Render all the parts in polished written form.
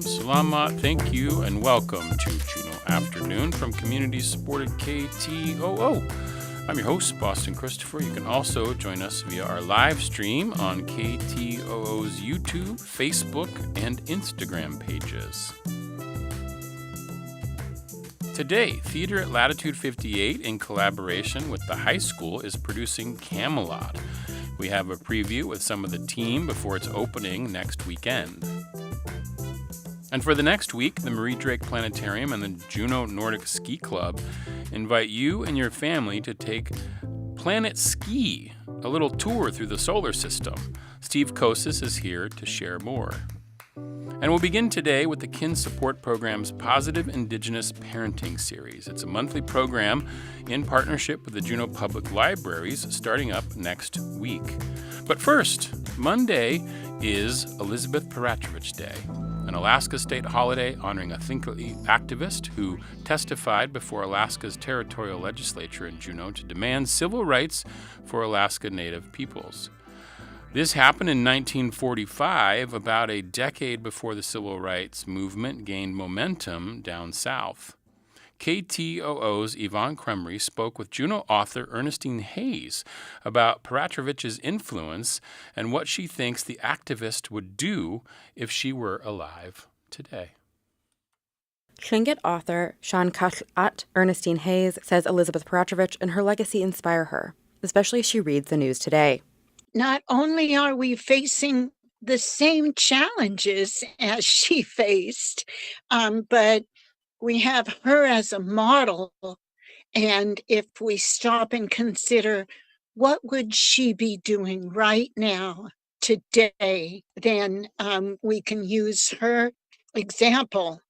Salamat, thank you, and welcome to Juneau Afternoon from community-supported KTOO. I'm your host, Boston Christopher. You can also join us via our live stream on KTOO's YouTube, Facebook, and Instagram pages. Today, Theater at Latitude 58, in collaboration with the high school, is producing Camelot. We have a preview with some of the team before its opening next weekend. And for the next week, the Marie Drake Planetarium and the Juneau Nordic Ski Club invite you and your family to take Planet Ski, a little tour through the solar system. Steve Kosis is here to share more. And we'll begin today with the Kin Support Program's Positive Indigenous Parenting Series. It's a monthly program in partnership with the Juneau Public Libraries starting up next week. But first, Monday is Elizabeth Paratrovich Day, an Alaska state holiday honoring a Thinkley activist who testified before Alaska's territorial legislature in Juneau to demand civil rights for Alaska Native peoples. This happened in 1945, about a decade before the civil rights movement gained momentum down south. KTOO's Yvonne Krumrie spoke with Juneau author Ernestine Hayes about Paratrovich's influence and what she thinks the activist would do if she were alive today. Tlingit author Sean Camelot Ernestine Hayes says Elizabeth Paratrovich and her legacy inspire her, especially as she reads the news today. Not only are we facing the same challenges as she faced, but we have her as a model. And if we stop and consider what would she be doing right now, today, then we can use her example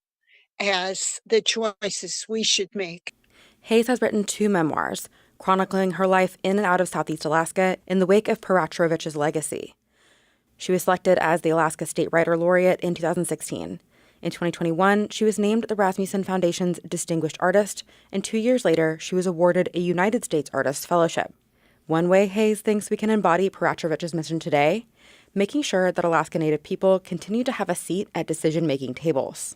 as the choices we should make. Hayes has written 2 memoirs, chronicling her life in and out of Southeast Alaska in the wake of Paratrovich's legacy. She was selected as the Alaska State Writer Laureate in 2016. In 2021, she was named the Rasmussen Foundation's Distinguished Artist, and 2 years later, she was awarded a United States Artist Fellowship. One way Hayes thinks we can embody Paratrovich's mission today, making sure that Alaska Native people continue to have a seat at decision-making tables.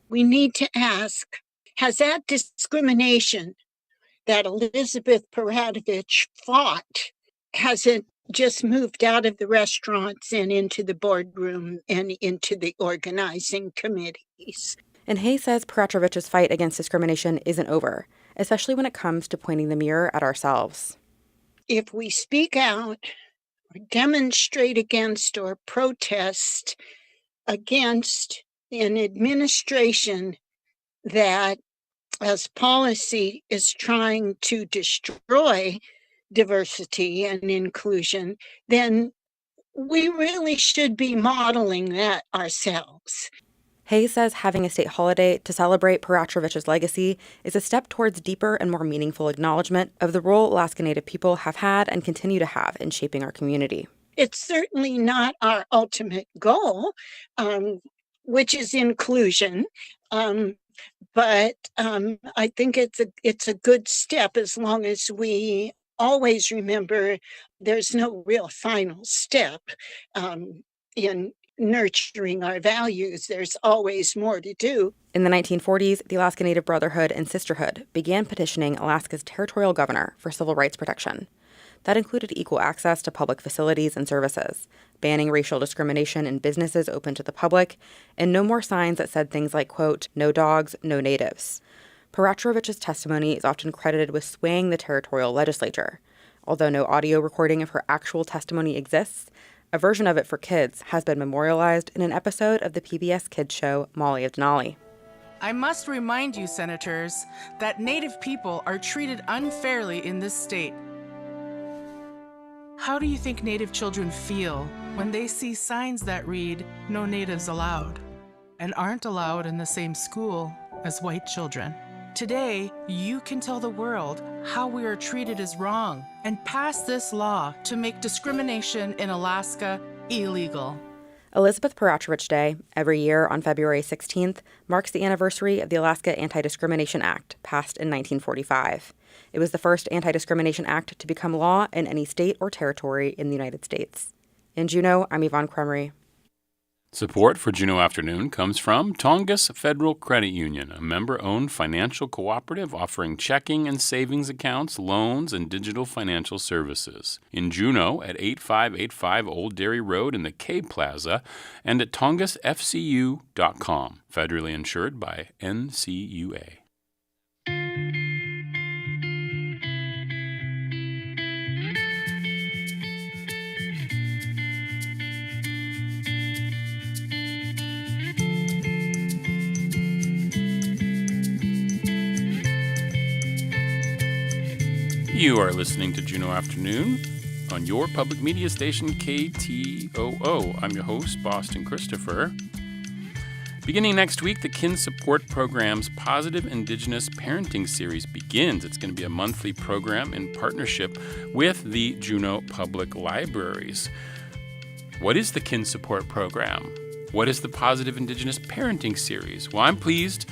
We need to ask, has that discrimination that Elizabeth Paratovich fought, has it just moved out of the restaurants and into the boardroom and into the organizing committees? And Hayes says Paratrovich's fight against discrimination isn't over, especially when it comes to pointing the mirror at ourselves. If we speak out or demonstrate against or protest against an administration that as policy is trying to destroy diversity and inclusion, then we really should be modeling that ourselves. Hayes says having a state holiday to celebrate Paratrovich's legacy is a step towards deeper and more meaningful acknowledgement of the role Alaska Native people have had and continue to have in shaping our community. It's certainly not our ultimate goal, which is inclusion. But I think it's a good step as long as we always remember there's no real final step in nurturing our values. There's always more to do. In the 1940s, the Alaska Native Brotherhood and Sisterhood began petitioning Alaska's territorial governor for civil rights protection. That included equal access to public facilities and services, banning racial discrimination in businesses open to the public, and no more signs that said things like, quote, "No dogs, no natives." Paratrovich's testimony is often credited with swaying the territorial legislature. Although no audio recording of her actual testimony exists, a version of it for kids has been memorialized in an episode of the PBS kids show Molly of Denali. I must remind you, Senators, that Native people are treated unfairly in this state. How do you think Native children feel when they see signs that read, "No natives allowed," and aren't allowed in the same school as white children? Today, you can tell the world how we are treated is wrong and pass this law to make discrimination in Alaska illegal. Elizabeth Parachovich Day, every year on February 16th, marks the anniversary of the Alaska Anti-Discrimination Act, passed in 1945. It was the first anti-discrimination act to become law in any state or territory in the United States. In Juneau, I'm Yvonne Cremery. Support for Juneau Afternoon comes from Tongass Federal Credit Union, a member-owned financial cooperative offering checking and savings accounts, loans, and digital financial services. In Juneau at 8585 Old Dairy Road in the K Plaza and at tongassfcu.com. Federally insured by NCUA. You are listening to Juneau Afternoon on your public media station KTOO. I'm your host, Boston Christopher. Beginning next week, the Kin Support Program's Positive Indigenous Parenting Series begins. It's going to be a monthly program in partnership with the Juneau Public Libraries. What is the Kin Support Program? What is the Positive Indigenous Parenting Series? Well, I'm pleased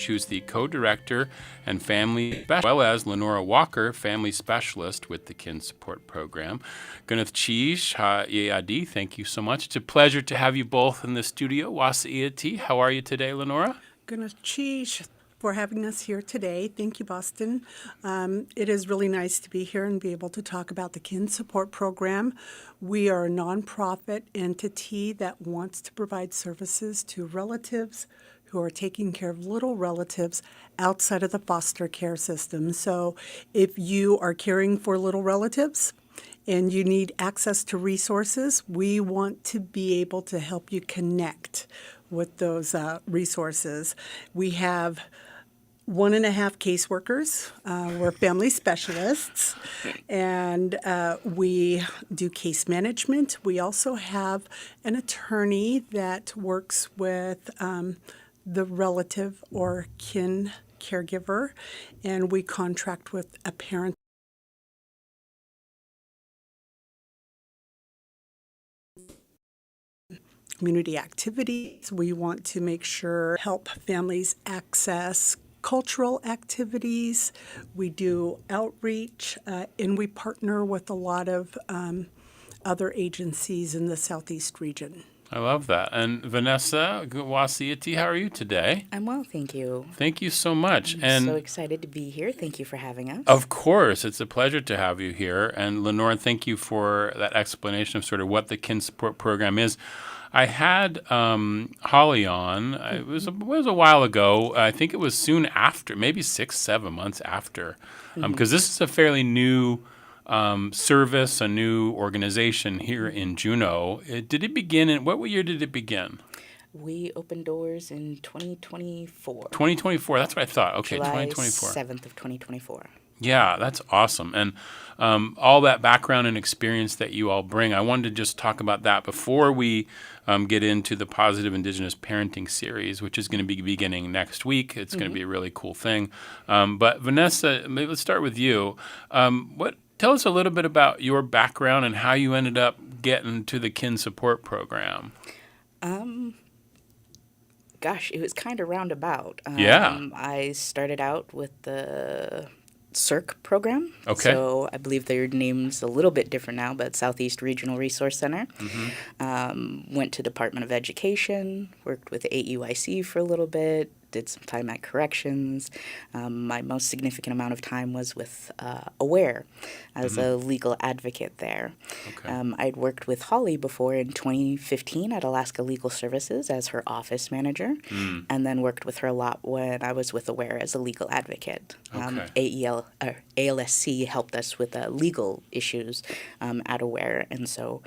who's the co-director and family specialist, as well as Lenora Walker, family specialist with the Kin Support Program. Gunath Cheesh, Yadi, thank you so much. It's a pleasure to have you both in the studio. Wasiati, how are you today, Lenora? Gunath Cheesh for having us here today. Thank you, Boston. It is really nice to be here and be able to talk about the Kin Support Program. We are a nonprofit entity that wants to provide services to relatives who are taking care of little relatives outside of the foster care system. So if you are caring for little relatives and you need access to resources, we want to be able to help you connect with those resources. We have 1.5 caseworkers. We're family specialists, and we do case management. We also have an attorney that works with the relative or kin caregiver, and we contract with a parent. Community activities. We want to make sure help families access cultural activities. We do outreach, and we partner with a lot of other agencies in the Southeast region. I love that. And Vanessa Wasiati, how are you today? I'm well, thank you. Thank you so much. I'm so excited to be here. Thank you for having us. Of course. It's a pleasure to have you here. And Lenore, thank you for that explanation of sort of what the Kin Support Program is. I had Holly on. It was a while ago. I think it was soon after, maybe 6-7 months after, because this is a fairly new service, a new organization here in Juneau. Did it begin what year did it begin? We opened doors in 2024. 2024, that's what I thought. Okay, July 2024. 7th of 2024. Yeah, that's awesome. And all that background and experience that you all bring, I wanted to just talk about that before we get into the Positive Indigenous Parenting Series, which is going to be beginning next week. It's going to be a really cool thing. But Vanessa, maybe let's start with you. Tell us a little bit about your background and how you ended up getting to the Kin Support Program. Gosh, it was kind of roundabout. Yeah. I started out with the CIRC program. Okay. So I believe their name's a little bit different now, but Southeast Regional Resource Center. Went to Department of Education, worked with AUIC for a little bit, did some time at corrections. My most significant amount of time was with AWARE as a legal advocate there. Okay. I'd worked with Holly before in 2015 at Alaska Legal Services as her office manager, and then worked with her a lot when I was with AWARE as a legal advocate. ALSC helped us with legal issues at AWARE, and so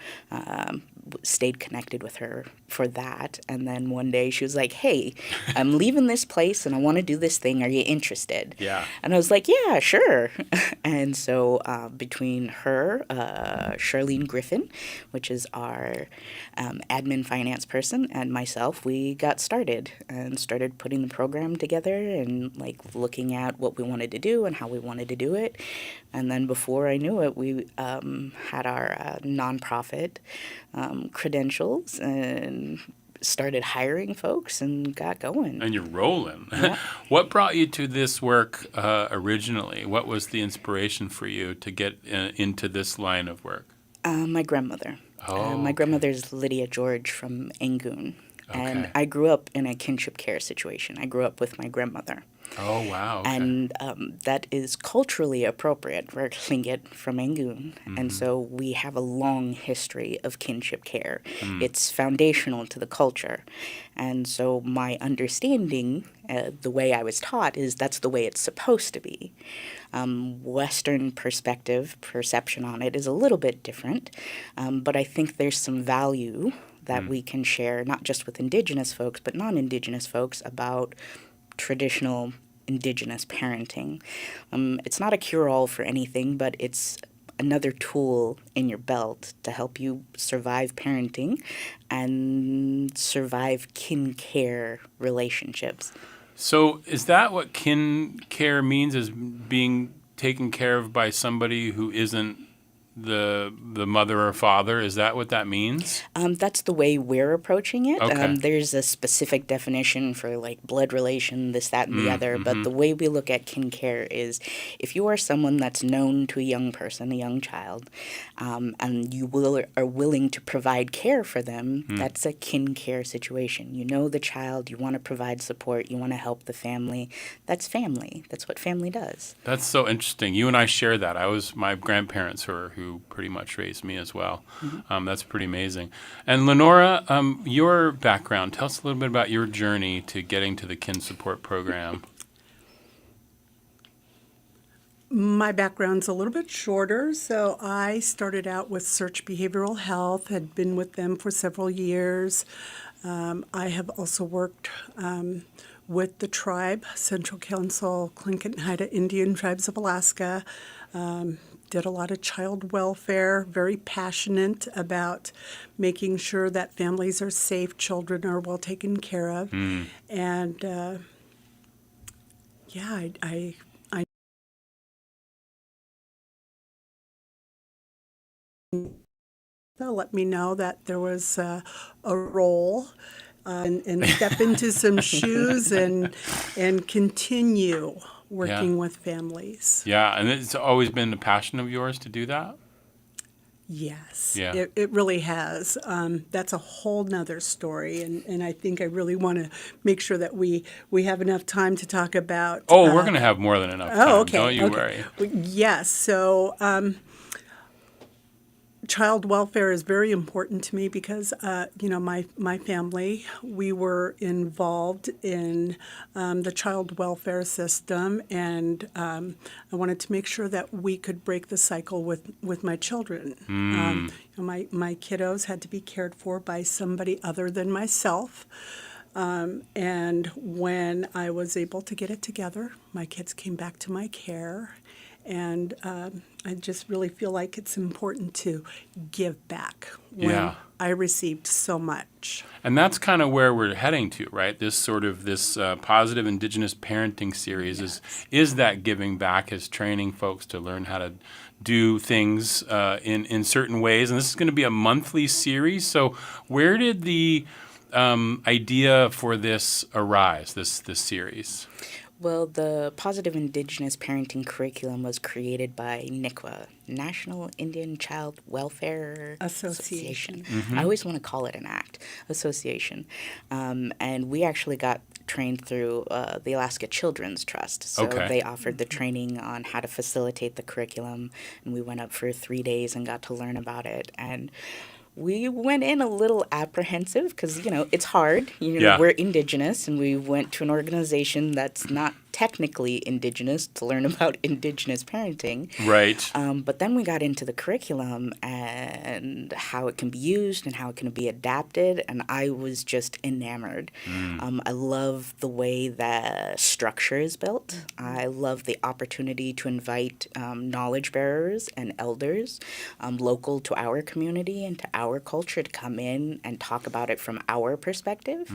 stayed connected with her for that. And then one day she was like, hey, I'm leaving this place and I want to do this thing. Are you interested? Yeah. And I was like, yeah, sure. And so between her, Charlene Griffin, which is our admin finance person, and myself, we got started and started putting the program together and like looking at what we wanted to do and how we wanted to do it. And then before I knew it, we had our nonprofit credentials and started hiring folks and got going. And you're rolling. Yeah. What brought you to this work originally? What was the inspiration for you to get into this line of work? My grandmother. Oh, my okay. grandmother's Lydia George from Angoon. And Okay. I grew up in a kinship care situation. I grew up with my grandmother. Oh, wow. Okay. And that is culturally appropriate for Tlingit from Angoon. And so we have a long history of kinship care. It's foundational to the culture. And so my understanding, the way I was taught, is that's the way it's supposed to be. Western perception on it is a little bit different. But I think there's some value that we can share, not just with Indigenous folks, but non-Indigenous folks, about traditional Indigenous parenting. It's not a cure-all for anything, but it's another tool in your belt to help you survive parenting and survive kin care relationships. So is that what kin care means, is being taken care of by somebody who isn't the mother or father? Is that what that means? That's the way we're approaching it. Okay. There's a specific definition for like blood relation, this, that, and the other. But the way we look at kin care is if you are someone that's known to a young person, a young child, and you are willing to provide care for them, that's a kin care situation. You know the child, you want to provide support, you want to help the family. That's family. That's what family does. That's so interesting. You and I share that. My grandparents who pretty much raised me as well. That's pretty amazing. And Lenora, your background, tell us a little bit about your journey to getting to the Kin Support Program. My background's a little bit shorter, so I started out with Search Behavioral Health, had been with them for several years. I have also worked with the tribe, Central Council, Tlingit and Haida Indian Tribes of Alaska. Did a lot of child welfare, very passionate about making sure that families are safe, children are well taken care of. And I let me know that there was a role and step into some shoes and continue working with families. Yeah, and it's always been a passion of yours to do that? Yes, Yeah. it really has. That's a whole nother story, and I think I really want to make sure that we have enough time to talk about. Oh, we're going to have more than enough time. Okay. Don't you okay. worry. Yes, so child welfare is very important to me because, my family, we were involved in the child welfare system, and I wanted to make sure that we could break the cycle with my children. My kiddos had to be cared for by somebody other than myself. And when I was able to get it together, my kids came back to my care. And I just really feel like it's important to give back when I received so much. And that's kind of where we're heading to, right? This positive Indigenous parenting series is that giving back, is training folks to learn how to do things in certain ways. And this is going to be a monthly series. So where did the idea for this arise, this series? Well, the Positive Indigenous Parenting Curriculum was created by NICWA, National Indian Child Welfare Association. I always want to call it an act, association. And we actually got trained through the Alaska Children's Trust. So they offered the training on how to facilitate the curriculum, and we went up for 3 days and got to learn about it. And we went in a little apprehensive because, it's hard. We're Indigenous, and we went to an organization that's not technically Indigenous to learn about Indigenous parenting. Right. But then we got into the curriculum and how it can be used and how it can be adapted, and I was just enamored. I love the way the structure is built. I love the opportunity to invite knowledge bearers and elders local to our community and to our culture to come in and talk about it from our perspective.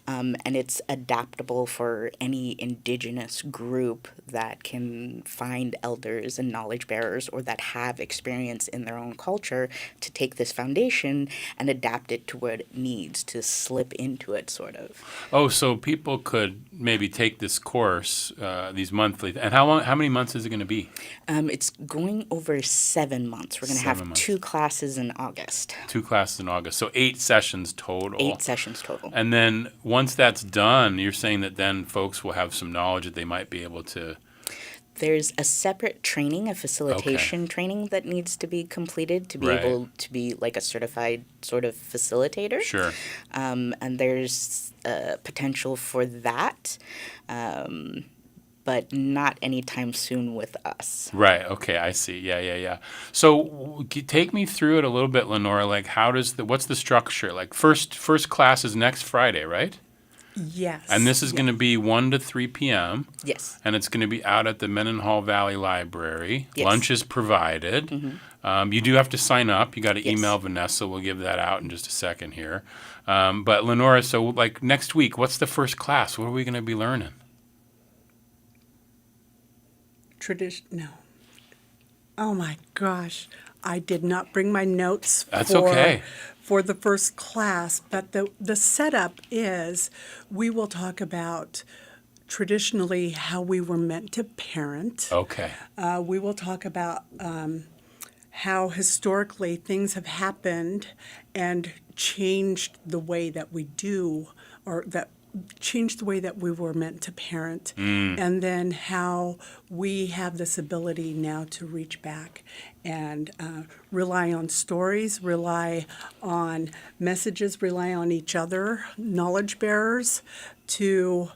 And it's adaptable for any Indigenous group that can find elders and knowledge bearers or that have experience in their own culture to take this foundation and adapt it to what it needs to slip into it, sort of. Oh, so people could maybe take this course, these monthly. And how many months is it going to be? It's going over 7 months. We're going to 7 have months. 2 classes in August. 2 classes in August. So 8 sessions total. 8 sessions total. And then once that's done, you're saying that then folks will have some knowledge that they might be able to. There's a separate training, a facilitation training that needs to be completed to be Right. able to be like a certified sort of facilitator. Sure. And there's potential for that, but not anytime soon with us. Right. Okay. I see. Yeah. So take me through it a little bit, Lenora. Like, what's the structure? Like, first class is next Friday, right? Yes. And this is going to be 1 to 3 p.m. Yes. And it's going to be out at the Mendenhall Valley Library. Yes. Lunch is provided. You do have to sign up. You got to Yes. email Vanessa. We'll give that out in just a second here. But Lenora, so like next week, what's the first class? What are we going to be learning? No. Oh my gosh. I did not bring my notes That's okay. for the first class, but the setup is we will talk about traditionally how we were meant to parent. Okay. We will talk about how historically things have happened and changed the way that we do, or that changed the way that we were meant to parent, and then how we have this ability now to reach back and rely on stories, rely on messages, rely on each other, knowledge bearers, to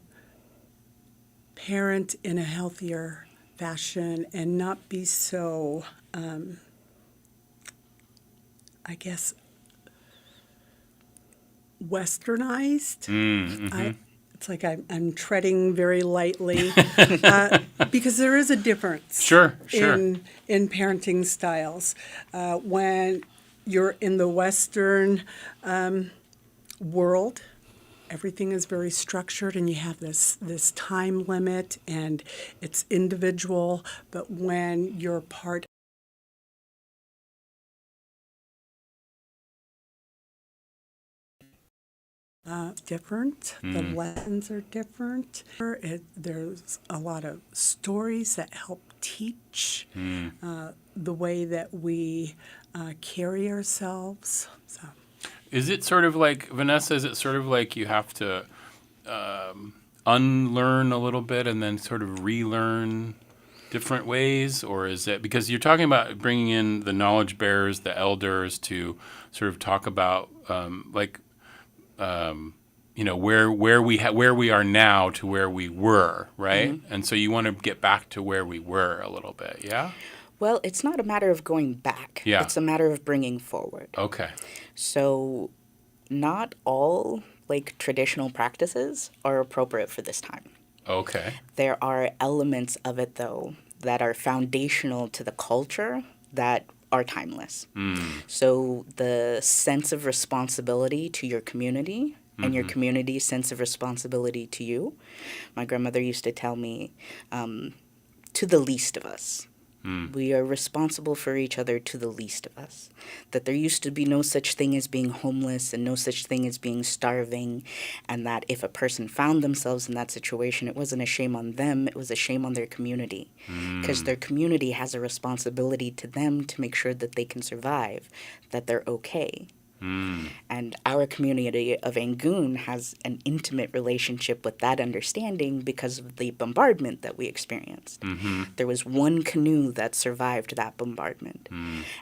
parent in a healthier fashion and not be so, I guess, westernized. It's like I'm treading very lightly because there is a difference. Sure. In parenting styles. When you're in the Western world, everything is very structured, and you have this time limit, and it's individual. But when you're part different. The lessons are different. There's a lot of stories that help teach the way that we carry ourselves. So. Is it sort of like, Vanessa, is it sort of like you have to unlearn a little bit and then sort of relearn different ways? Or is it, because you're talking about bringing in the knowledge bearers, the elders, to sort of talk about where we are now to where we were, right? And so you want to get back to where we were a little bit, yeah? Well, it's not a matter of going back. Yeah. It's a matter of bringing forward. Okay. So not all traditional practices are appropriate for this time. Okay. There are elements of it, though, that are foundational to the culture that are timeless. So the sense of responsibility to your community and your community's sense of responsibility to you. My grandmother used to tell me, to the least of us. We are responsible for each other to the least of us. That there used to be no such thing as being homeless and no such thing as being starving, and that if a person found themselves in that situation, it wasn't a shame on them, it was a shame on their community. Because their community has a responsibility to them to make sure that they can survive, that they're okay. And our community of Angoon has an intimate relationship with that understanding because of the bombardment that we experienced. There was one canoe that survived that bombardment.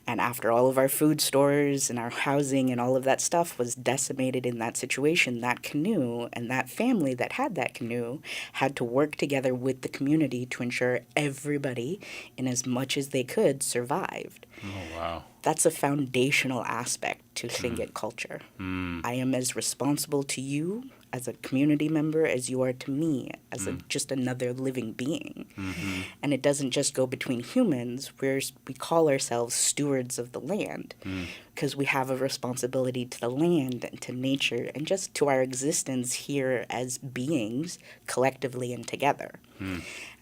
And after all of our food stores and our housing and all of that stuff was decimated in that situation, that canoe and that family that had that canoe had to work together with the community to ensure everybody, in as much as they could, survived. Oh, wow. That's a foundational aspect to Tlingit culture. I am as responsible to you as a community member as you are to me as just another living being. And it doesn't just go between humans. We call ourselves stewards of the land because we have a responsibility to the land and to nature and just to our existence here as beings collectively and together.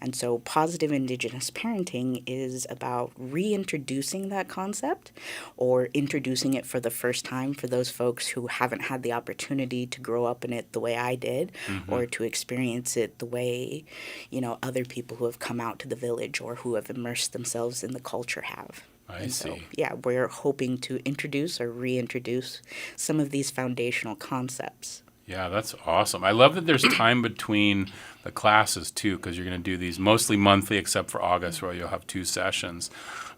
And so positive Indigenous parenting is about reintroducing that concept or introducing it for the first time for those folks who haven't had the opportunity to grow up in it the way I did or to experience it the way, other people who have come out to the village or who have immersed themselves in the culture have. I see. So, yeah, we're hoping to introduce or reintroduce some of these foundational concepts. Yeah, that's awesome. I love that there's time between the classes, too, because you're going to do these mostly monthly, except for August, where you'll have 2 sessions.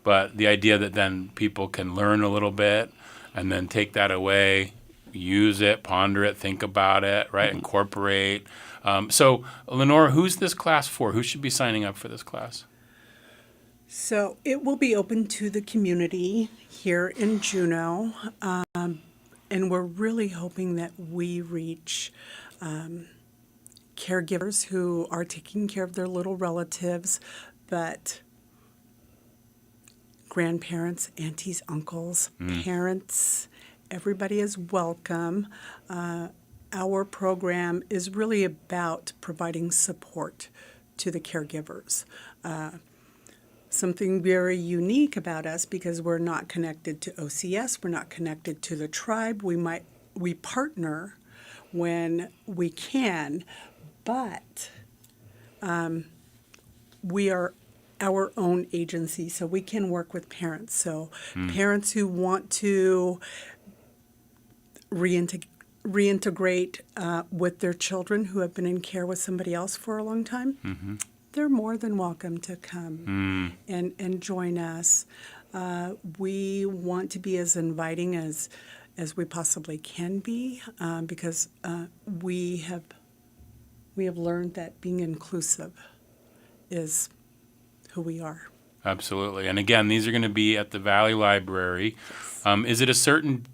But the idea that then people can learn a little bit and then take that away, use it, ponder it, think about it, right, incorporate. So, Lenore, who's this class for? Who should be signing up for this class? So it will be open to the community here in Juneau, and we're really hoping that we reach caregivers who are taking care of their little relatives, but grandparents, aunties, uncles, parents, everybody is welcome. Our program is really about providing support to the caregivers. Something very unique about us because we're not connected to OCS, we're not connected to the tribe. We partner when we can, but we are our own agency, so we can work with parents. So parents who want to reintegrate with their children who have been in care with somebody else for a long time, they're more than welcome to come and join us. We want to be as inviting as we possibly can be because we have learned that being inclusive is who we are. Absolutely. And again, these are going to be at the Valley Library. Is it a certain,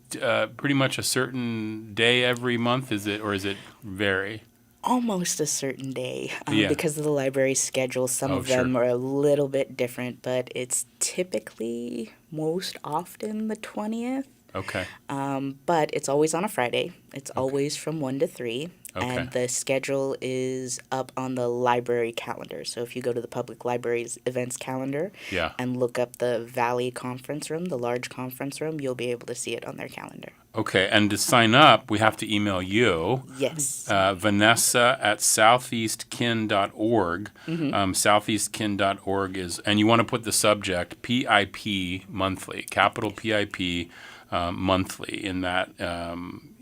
pretty much a certain day every month? Or is it vary? Almost a certain day Yeah. because of the library's schedule. Some of them are a little bit different, but it's typically most often the 20th. Okay. But it's always on a Friday. It's always from 1 to 3. Okay. And the schedule is up on the library calendar. So if you go to the public library's events calendar and look up the Valley Conference Room, the large conference room, you'll be able to see it on their calendar. Okay, and to sign up, we have to email you. Yes. Vanessa at southeastkin.org. Southeastkin.org is, and you want to put the subject PIP monthly, capital PIP monthly in that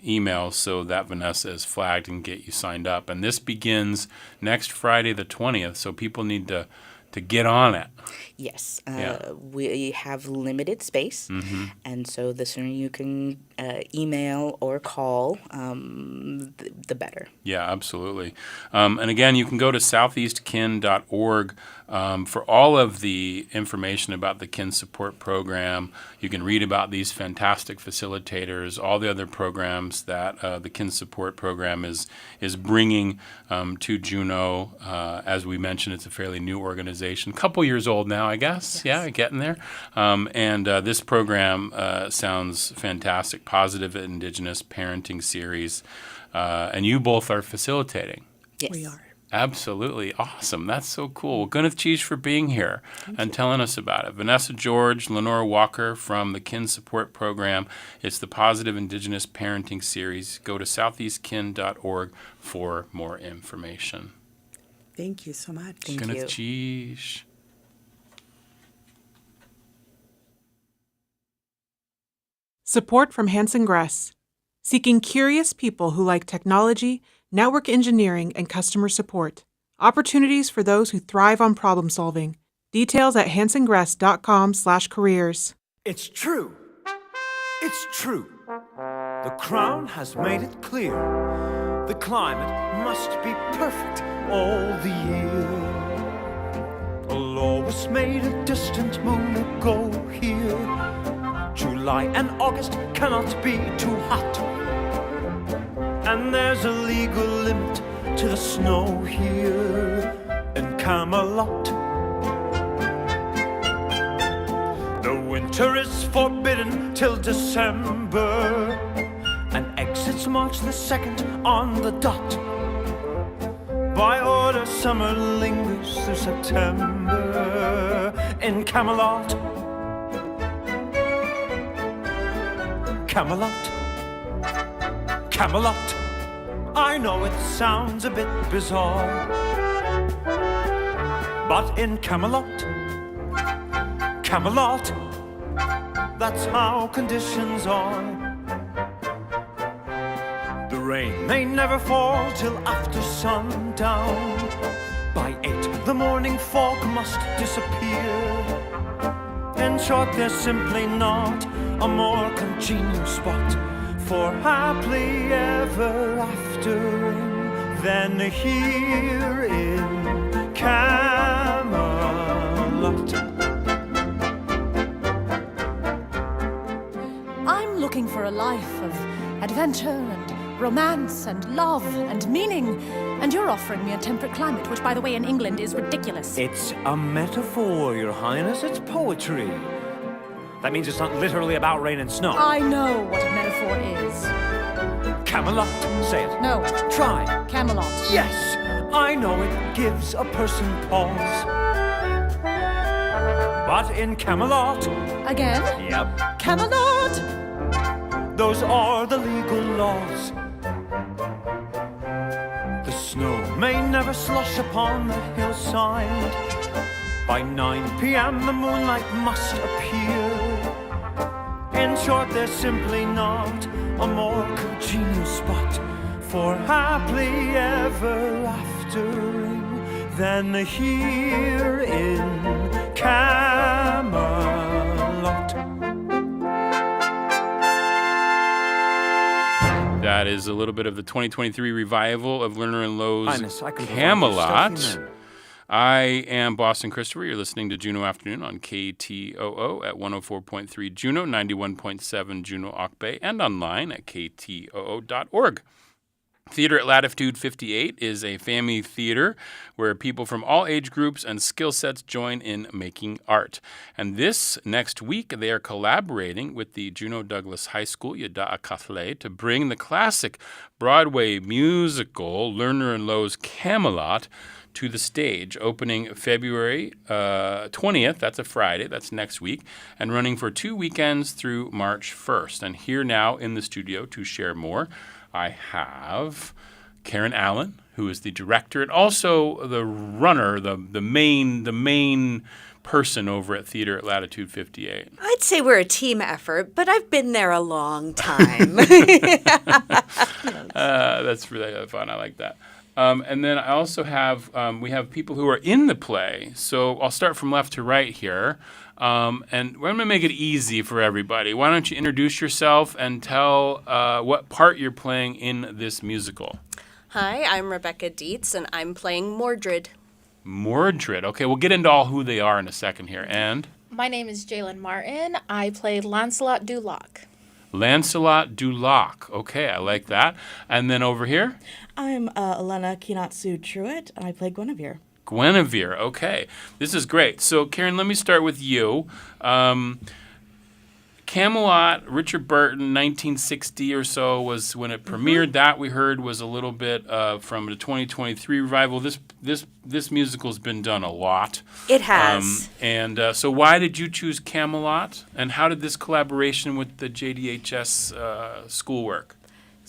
email so that Vanessa is flagged and get you signed up. And this begins next Friday the 20th, so people need to get on it. Yes. We have limited space, and so the sooner you can email or call, the better. Yeah, absolutely. And again, you can go to southeastkin.org for all of the information about the Kin Support Program. You can read about these fantastic facilitators, all the other programs that the Kin Support Program is bringing to Juneau. As we mentioned, it's a fairly new organization, a couple years old now, I guess. Yes. Yeah, getting there. And this program sounds fantastic. Positive Indigenous Parenting Series. And you both are facilitating. Yes. We are. Absolutely. Awesome. That's so cool. Gwyneth Cheese for being here and telling us about it. Vanessa George, Lenore Walker from the Kin Support Program. It's the Positive Indigenous Parenting Series. Go to southeastkin.org for more information. Thank you so much. Thank Gwyneth you. Cheese. Support from Hanson Gress, seeking curious people who like technology, network engineering, and customer support. Opportunities for those who thrive on problem solving. Details at hansongress.com/careers. It's true. It's true. The Crown has made it clear. The climate must be perfect all the year. A law was made a distant moon ago here. July and August cannot be too hot. And there's a legal limit to the snow here in Camelot. The winter is forbidden till December, and exits March the 2nd on the dot. By order, summer lingers through September in Camelot. Camelot, Camelot. I know it sounds a bit bizarre, but in Camelot, Camelot, that's how conditions are. The rain may never fall till after sundown. By 8, the morning fog must disappear. In short, there's simply not a more congenial spot for happily ever aftering than here in Camelot. I'm looking for a life of adventure and romance and love and meaning, and you're offering me a temperate climate, which, by the way, in England is ridiculous. It's a metaphor, Your Highness. It's poetry. That means it's not literally about rain and snow. I know what a metaphor is. Camelot, say it. No. Try. Camelot. Yes, I know it gives a person pause. But in Camelot, Again? yep, Camelot! those are the legal laws. The snow may never slush upon the hillside. By 9 p.m. the moonlight must appear. In short, there's simply not a more congenial spot for happily ever aftering than here in Camelot. That is a little bit of the 2023 revival of Lerner and Lowe's Highness, I can Camelot. I am Boston Christopher. You're listening to Juneau Afternoon on KTOO at 104.3 Juneau, 91.7 Juneau Ock Bay, and online at ktoo.org. Theater at Latitude 58 is a family theater where people from all age groups and skill sets join in making art. And this next week, they are collaborating with the Juneau Douglas High School, Yada'a Kathle, to bring the classic Broadway musical Lerner and Lowe's Camelot to the stage, opening February 20th, that's a Friday, that's next week, and running for 2 weekends through March 1st. And here now in the studio to share more, I have Karen Allen, who is the director and also the runner, the main person over at Theater at Latitude 58. I'd say we're a team effort, but I've been there a long time. That's really fun. I like that. And then I also have, we have people who are in the play. So I'll start from left to right here. And we're going to make it easy for everybody. Why don't you introduce yourself and tell what part you're playing in this musical? Hi, I'm Rebecca Dietz, and I'm playing Mordred. Mordred. Okay, we'll get into all who they are in a second here. And? My name is Jalen Martin. I play Lancelot du Lac. Lancelot du Lac. Okay, I like that. And then over here? I'm Elena Kinatsu-Truitt, and I play Guinevere. Guinevere, okay. This is great. So, Karen, let me start with you. Camelot, Richard Burton, 1960 or so was when it premiered. That we heard was a little bit from the 2023 revival. This musical's been done a lot. It has. So why did you choose Camelot? And how did this collaboration with the JDHS school work?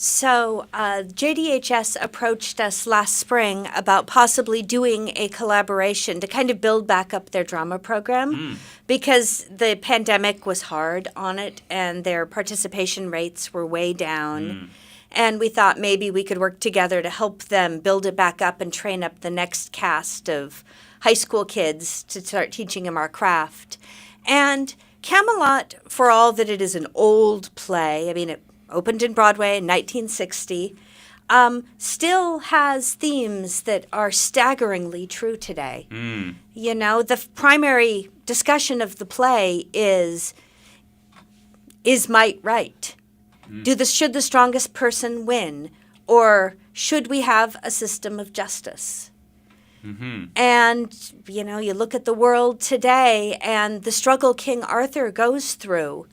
So JDHS approached us last spring about possibly doing a collaboration to kind of build back up their drama program because the pandemic was hard on it and their participation rates were way down. And we thought maybe we could work together to help them build it back up and train up the next cast of high school kids to start teaching them our craft. And Camelot, for all that it is an old play, I mean, it opened in Broadway in 1960, still has themes that are staggeringly true today. You know, the primary discussion of the play is might right? Should the strongest person win? Or should we have a system of justice? And, you know, you look at the world today and the struggle King Arthur goes through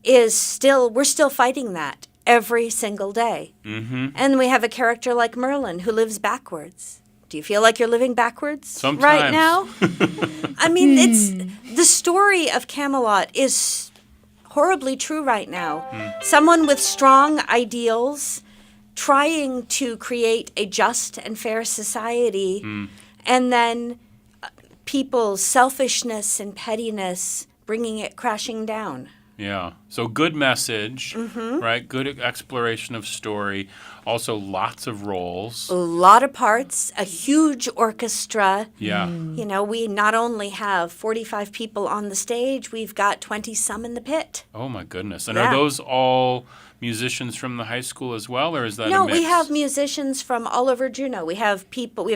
we're still fighting that every single day. And we have a character like Merlin who lives backwards. Do you feel like you're living backwards Sometimes. right now? I mean, the story of Camelot is horribly true right now. Someone with strong ideals trying to create a just and fair society, and then people's selfishness and pettiness bringing it crashing down. Yeah. So good message, right? Good exploration of story. Also lots of roles. A lot of parts, a huge orchestra. Yeah. You know, we not only have 45 people on the stage, we've got 20-some in the pit. Oh, my goodness. And are those all musicians from the high school as well, or is that a mix? We have musicians from all over Juneau. We have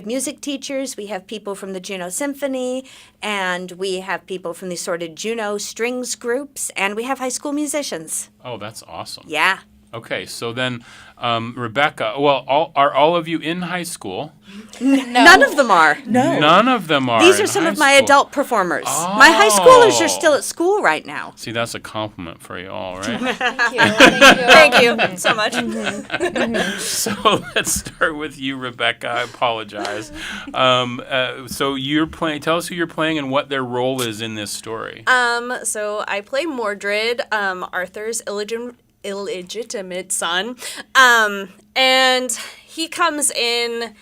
music teachers, we have people from the Juneau Symphony, and we have people from the assorted Juneau strings groups, and we have high school musicians. Oh, that's awesome. Yeah. Okay, so then, Rebecca, are all of you in high school? None of them are. No. None of them are. These are in some high of my school. adult performers. My high schoolers are still at school right now. See, that's a compliment for you all, right? Thank you so much. So let's start with you, Rebecca. I apologize. So you're playing. Tell us who you're playing and what their role is in this story. So I play Mordred, Arthur's illegitimate son, and he comes in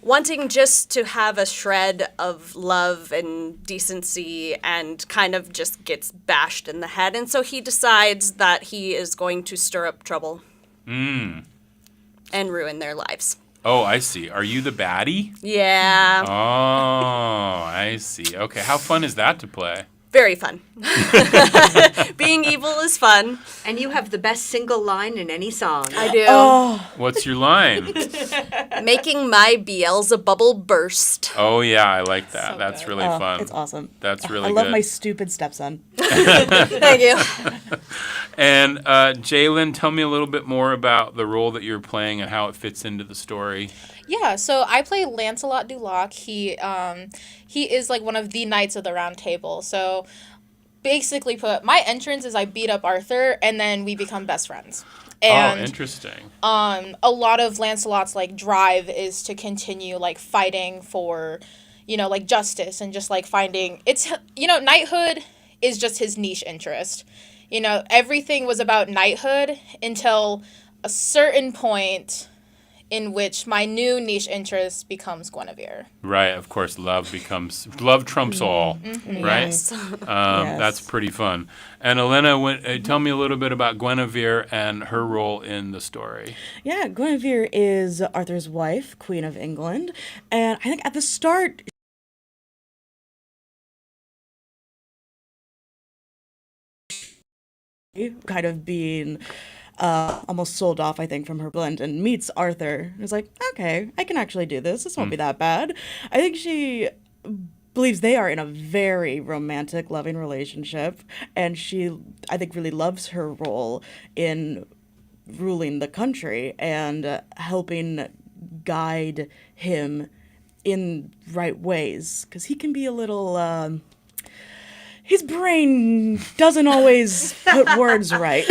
wanting just to have a shred of love and decency and kind of just gets bashed in the head, and so he decides that he is going to stir up trouble and ruin their lives. Oh, I see. Are you the baddie? Yeah. Oh, I see. Okay, how fun is that to play? Very fun. Being evil is fun. And you have the best single line in any song. I do. What's your line? Making my Beelzebubble burst. Oh, yeah, I like that. So That's good. really fun. It's awesome. That's really I love good. my stupid stepson. Thank you. And Jalen, tell me a little bit more about the role that you're playing and how it fits into the story. Yeah, so I play Lancelot du Lac. He is like one of the Knights of the Round Table. So basically put, my entrance is I beat up Arthur and then we become best friends. And interesting. a lot of Lancelot's like drive is to continue like fighting for, like justice and just like finding knighthood is just his niche interest. Everything was about knighthood until a certain point in which my new niche interest becomes Guinevere. Right, of course, love trumps all, right? Yes. That's pretty fun. And Elena, tell me a little bit about Guinevere and her role in the story. Yeah, Guinevere is Arthur's wife, Queen of England. And I think at the start, kind of being almost sold off, I think, from her blend, and meets Arthur. It's like, okay, I can actually do this. This won't be that bad. I think she believes they are in a very romantic, loving relationship, and she, I think, really loves her role in ruling the country and helping guide him in right ways, because he can be a little... his brain doesn't always put words right.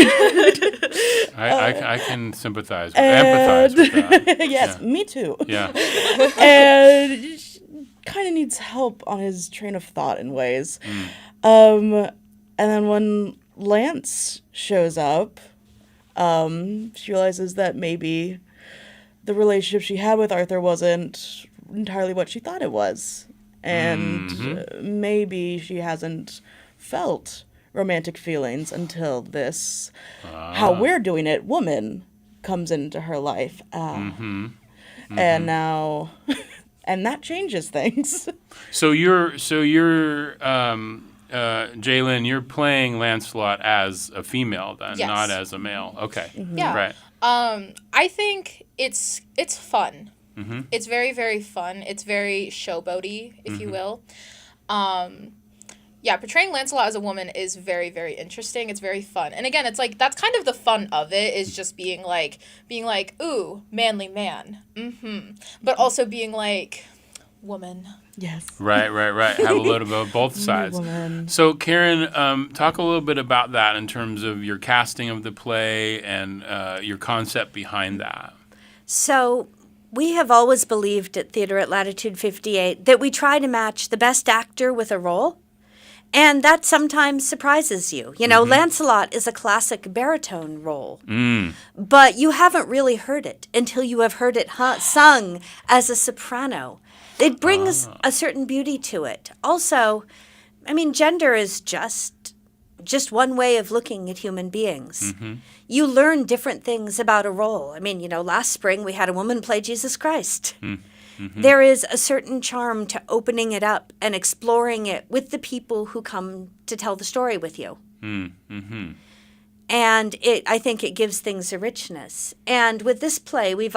I can empathize with that. Yes, me too. Yeah. And kind of needs help on his train of thought in ways. And then when Lance shows up, She realizes that maybe the relationship she had with Arthur wasn't entirely what she thought it was. And maybe she hasn't felt romantic feelings until this, how we're doing it, woman comes into her life. And now, and that changes things. So you're Jalen, you're playing Lancelot as a female then, Yes. not as a male. Okay. Yeah. Right. I think it's fun. Mm-hmm. It's very, very fun. It's very showboaty, if you will. Yeah, portraying Lancelot as a woman is very, very interesting. It's very fun. And again, it's like, that's kind of the fun of it, is just being like, ooh, manly man. But also being like, woman. Yes. Right. Have a little bit of both sides. Woman. So, Karen, talk a little bit about that in terms of your casting of the play and your concept behind that. So we have always believed at Theater at Latitude 58 that we try to match the best actor with a role. And that sometimes surprises you. You know, Lancelot is a classic baritone role. But you haven't really heard it until you have heard it sung as a soprano. It brings a certain beauty to it. Also, I mean, gender is just one way of looking at human beings. You learn different things about a role. I mean, you know, last spring we had a woman play Jesus Christ. There is a certain charm to opening it up and exploring it with the people who come to tell the story with you. And I think it gives things a richness. And with this play, we're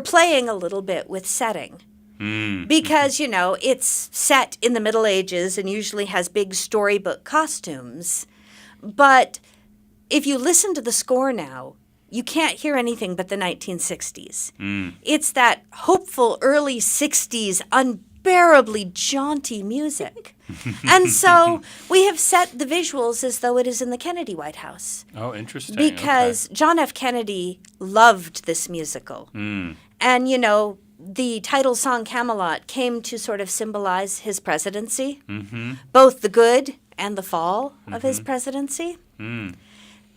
playing a little bit with setting. Because, you know, it's set in the Middle Ages and usually has big storybook costumes. But if you listen to the score now, you can't hear anything but the 1960s. It's that hopeful early 60s, unbearably jaunty music. And so we have set the visuals as though it is in the Kennedy White House. Oh, interesting. Because John F. Kennedy loved this musical. And, you know, the title song Camelot came to sort of symbolize his presidency, both the good and the fall of his presidency.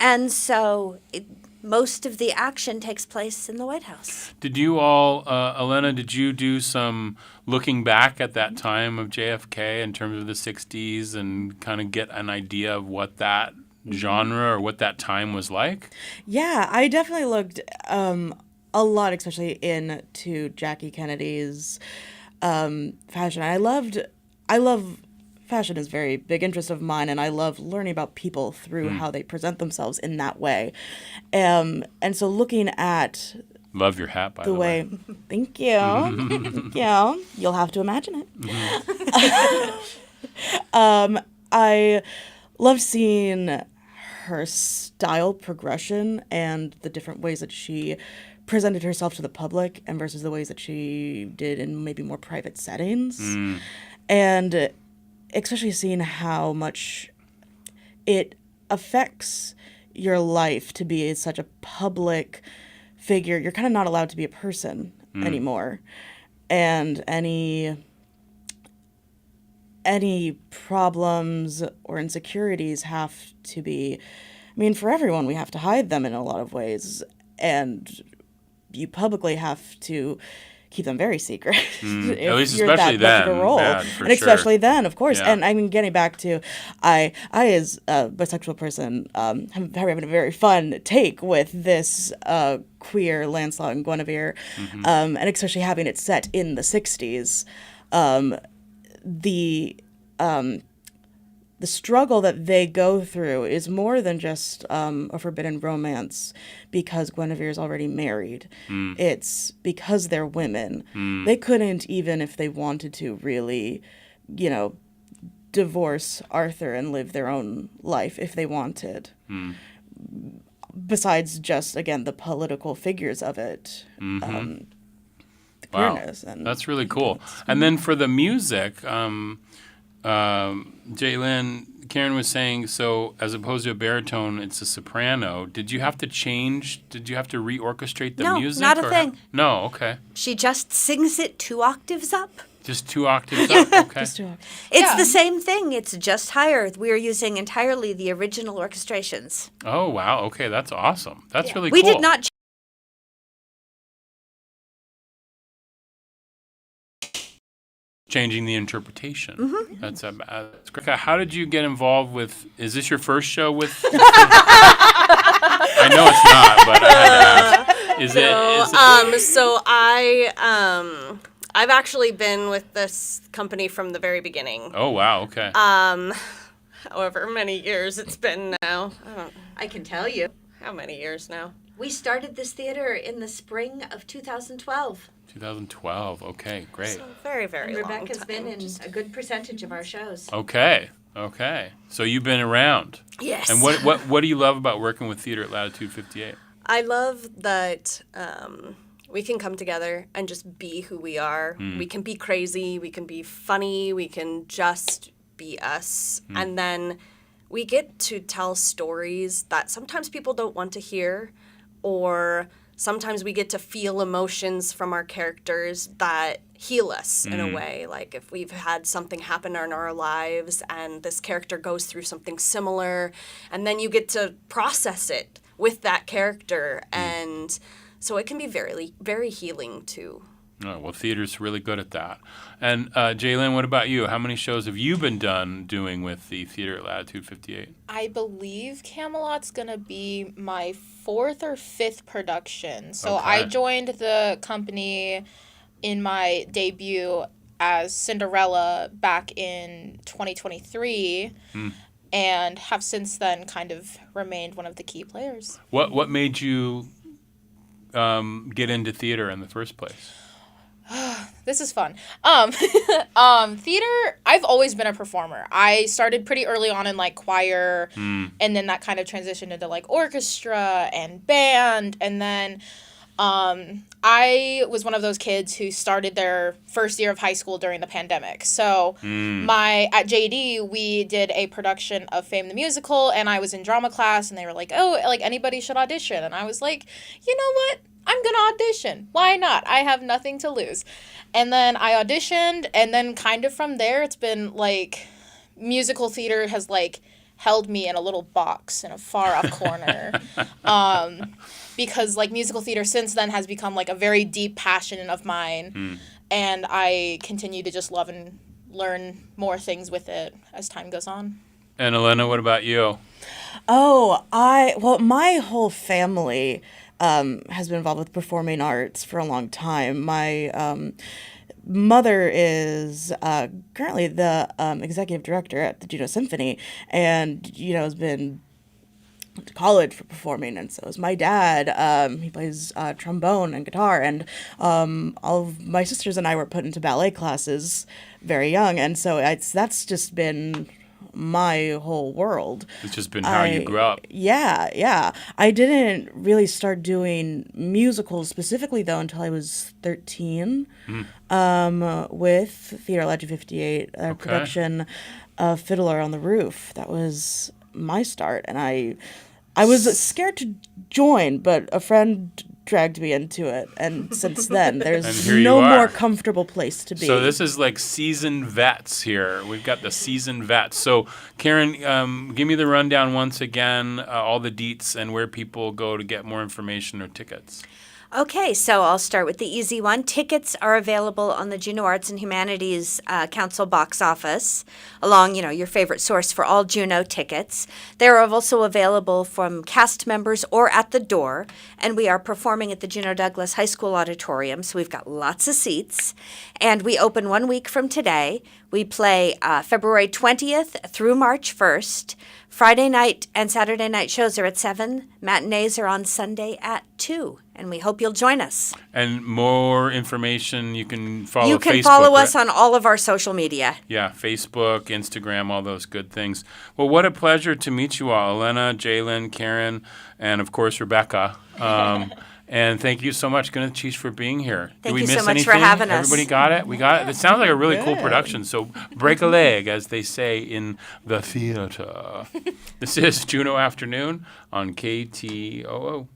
And so most of the action takes place in the White House. Did you all, Elena, did you do some looking back at that time of JFK in terms of the 60s and kind of get an idea of what that genre or what that time was like? Yeah, I definitely looked a lot, especially into Jackie Kennedy's fashion. I love fashion is a very big interest of mine, and I love learning about people through how they present themselves in that way. And so looking at Love your hat, by the way. Thank you. Thank you. You'll have to imagine it. I loved seeing her style progression and the different ways that she presented herself to the public and versus the ways that she did in maybe more private settings. And especially seeing how much it affects your life to be such a public figure. You're kind of not allowed to be a person anymore. And any problems or insecurities have to be, I mean, for everyone, we have to hide them in a lot of ways. And you publicly have to keep them very secret. At least especially then. And especially then, of course. Yeah. And I mean, getting back to, I as a bisexual person, having a very fun take with this queer Lancelot and Guinevere, and especially having it set in the 60s. The struggle that they go through is more than just a forbidden romance because Guinevere is already married. It's because they're women. They couldn't, even if they wanted to, really, divorce Arthur and live their own life if they wanted. Besides just, again, the political figures of it. Wow, that's really cool. And then for the music, Jalen, Karen was saying, so as opposed to a baritone, it's a soprano. Did you have to reorchestrate the music? No, not a thing. No, okay. She just sings it 2 octaves up. Just 2 octaves up. Okay. Just 2 octaves. It's the same thing. It's just higher. We are using entirely the original orchestrations. Oh, wow. Okay, that's awesome. That's really We cool. did not Changing the interpretation. Mm-hmm. That's great. How did you get involved with? Is this your first show with? I know it's not, but I had to ask. Is it? So I've actually been with this company from the very beginning. Oh wow. Okay. However many years it's been now. I can tell you. How many years now? We started this theater in the spring of 2012. 2012. Okay, great. So very, very And long Rebecca's time. been in a good percentage of our shows. Okay. So you've been around. Yes. And what do you love about working with theater at Latitude 58? I love that we can come together and just be who we are. We can be crazy, we can be funny, we can just be us. And then we get to tell stories that sometimes people don't want to hear, or sometimes we get to feel emotions from our characters that heal us in a way. Like if we've had something happen in our lives and this character goes through something similar, and then you get to process it with that character. And so it can be very, very healing too. Oh, well, theater's really good at that. And Jalen, what about you? How many shows have you been doing with the theater at Latitude 58? I believe Camelot's going to be my 4th or 5th production. So Okay. I joined the company in my debut as Cinderella back in 2023 and have since then kind of remained one of the key players. What made you get into theater in the first place? This is fun. Theater, I've always been a performer. I started pretty early on in like choir, and then that kind of transitioned into like orchestra and band, and then I was one of those kids who started their first year of high school during the pandemic. So at JD, we did a production of Fame the Musical, and I was in drama class, and they were like, oh, like anybody should audition. And I was like, you know what? I'm going to audition. Why not? I have nothing to lose. And then I auditioned, and then kind of from there, it's been like musical theater has like held me in a little box in a far off corner. Because like musical theater since then has become like a very deep passion of mine. And I continue to just love and learn more things with it as time goes on. And Elena, what about you? My whole family has been involved with performing arts for a long time. My mother is currently the executive director at the Juneau Symphony, and has been to college for performing, and so is my dad. He plays trombone and guitar, and all of my sisters and I were put into ballet classes very young, and so that's just been my whole world. It's just been how you grew up. Yeah. I didn't really start doing musicals specifically, though, until I was 13 with Theater Latitude 58, production of Fiddler on the Roof. That was my start, and I was scared to join, but a friend dragged me into it, and since then there's no more comfortable place to be. So this is like seasoned vets here. We've got the seasoned vets. So Karen, give me the rundown once again, all the deets and where people go to get more information or tickets. Okay, so I'll start with the easy one. Tickets are available on the Juneau Arts and Humanities Council box office, along, your favorite source for all Juneau tickets. They're also available from cast members or at the door, and we are performing at the Juneau Douglas High School Auditorium, so we've got lots of seats. And we open 1 week from today. We play February 20th through March 1st. Friday night and Saturday night shows are at 7. Matinees are on Sunday at 2. And we hope you'll join us. And more information, you can follow Facebook. You can follow us on all of our social media. Yeah, Facebook, Instagram, all those good things. Well, what a pleasure to meet you all. Elena, Jalen, Karen, and of course, Rebecca. And thank you so much, Gwyneth Cheese, for being here. Thank Did we you miss so much anything? for having us. Everybody got it? We got it? It sounds like a really cool production. So break a leg, as they say in the theater. This is Juneau Afternoon on KTOO.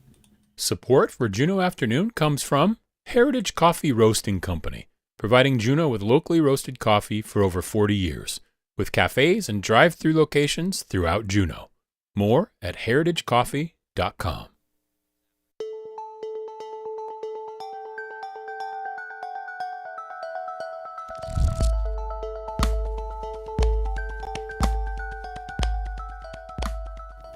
Support for Juneau Afternoon comes from Heritage Coffee Roasting Company, providing Juneau with locally roasted coffee for over 40 years, with cafes and drive-through locations throughout Juneau. More at heritagecoffee.com.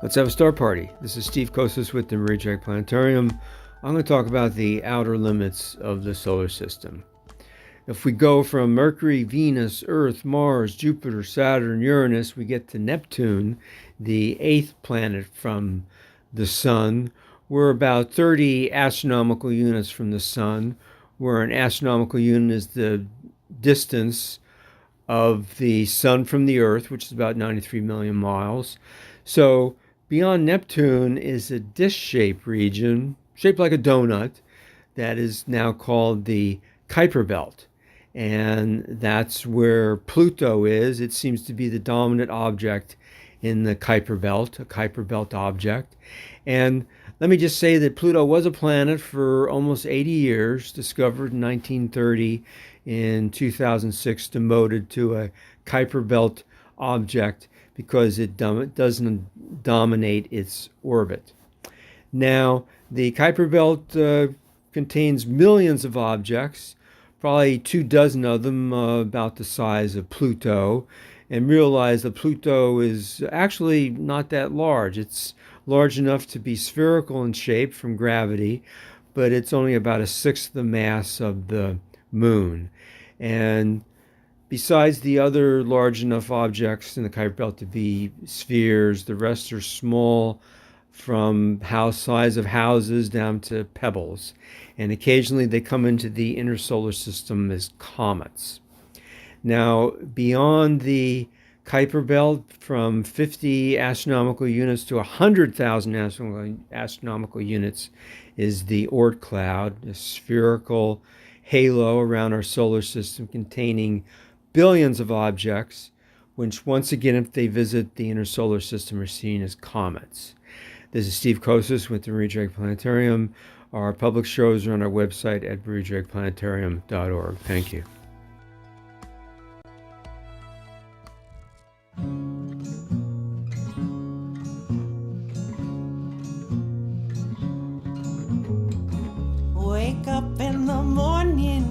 Let's have a star party. This is Steve Kosas with the Marie Drake Planetarium. I'm going to talk about the outer limits of the solar system. If we go from Mercury, Venus, Earth, Mars, Jupiter, Saturn, Uranus, we get to Neptune, the 8th planet from the Sun. We're about 30 astronomical units from the Sun, where an astronomical unit is the distance of the Sun from the Earth, which is about 93 million miles. So beyond Neptune is a dish-shaped region, shaped like a donut, that is now called the Kuiper Belt. And that's where Pluto is. It seems to be the dominant object in the Kuiper Belt, a Kuiper Belt object. And let me just say that Pluto was a planet for almost 80 years, discovered in 1930, in 2006 demoted to a Kuiper Belt object because it doesn't dominate its orbit. Now, the Kuiper Belt contains millions of objects, probably 24 of them about the size of Pluto, and realize that Pluto is actually not that large. It's large enough to be spherical in shape from gravity, but it's only about a sixth the mass of the Moon. And besides the other large enough objects in the Kuiper Belt to be spheres, the rest are small, from size of houses down to pebbles. And occasionally they come into the inner solar system as comets. Now, beyond the Kuiper Belt, from 50 astronomical units to 100,000 astronomical units, is the Oort cloud, a spherical halo around our solar system containing billions of objects, which once again, if they visit the inner solar system, are seen as comets. This is Steve Kosas with the Marie Drake Planetarium. Our public shows are on our website at mariedrakeplanetarium.org. Thank you. Wake up in the morning,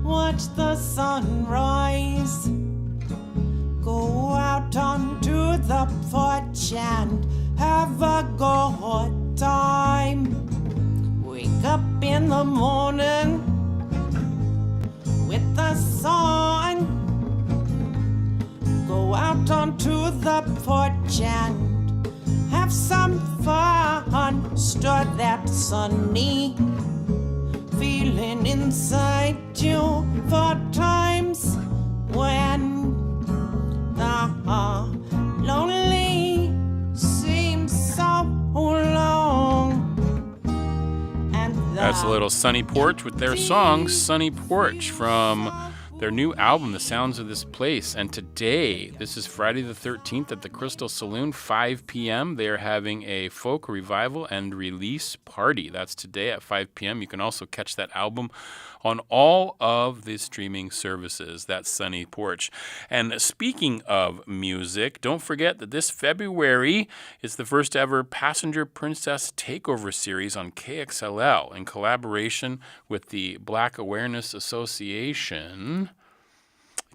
watch the sun rise, go out onto the porch and have a good time. Wake up in the morning with the sun, go out onto the porch and have some fun. Stir that sunny feeling inside you for times when the lonely seems so long. And That's a little Sunny Porch with their song Sunny Porch from their new album, The Sounds of This Place. And today, this is Friday the 13th at the Crystal Saloon, 5 p.m. They are having a folk revival and release party. That's today at 5 p.m. You can also catch that album on all of the streaming services. That's Sunny Porch. And speaking of music, don't forget that this February is the first ever Passenger Princess Takeover series on KXLL in collaboration with the Black Awareness Association.